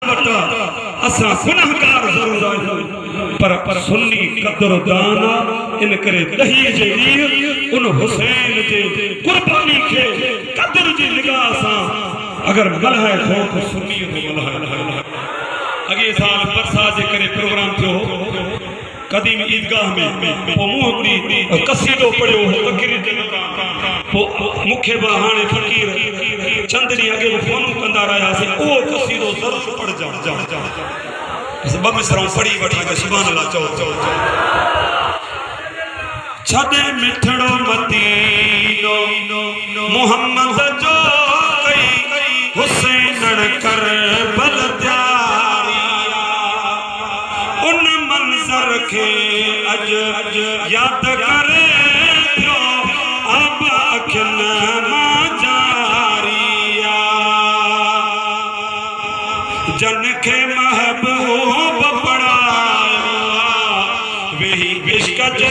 असा गुनाहगार जरूर आहियूं पर सुन्नी कदर दाना इन करे दही जे ॾींहुं उन हुसैन जे कुर्बानी खे कदर जी निगाह सां अगर मल्हाए थो त सुन्नी खे मल्हाए। अॻे साल बरसात जे करे प्रोग्राम थियो कदीम ईदगाह में पो मूं हिकिड़ी कसीदो पढ़ियो फ़कीर जे पो मूंखे बि हाणे फ़कीर चंद ॾींहं अॻे बि फ़ोनूं कंदा रहियासीं उहो कसीदो ज़रूरु पढ़जां ॿ मिसराऊं पढ़ी वठी त सुभाणे अलाह चओ छॾे मिठड़ो मदीनो मोहम्मद जो कई हुसैन कर बल उन मंज़र के अज याद करे थियो अब अखिन मां जारिया जन के महबूब पढ़ाया वही इश्क जे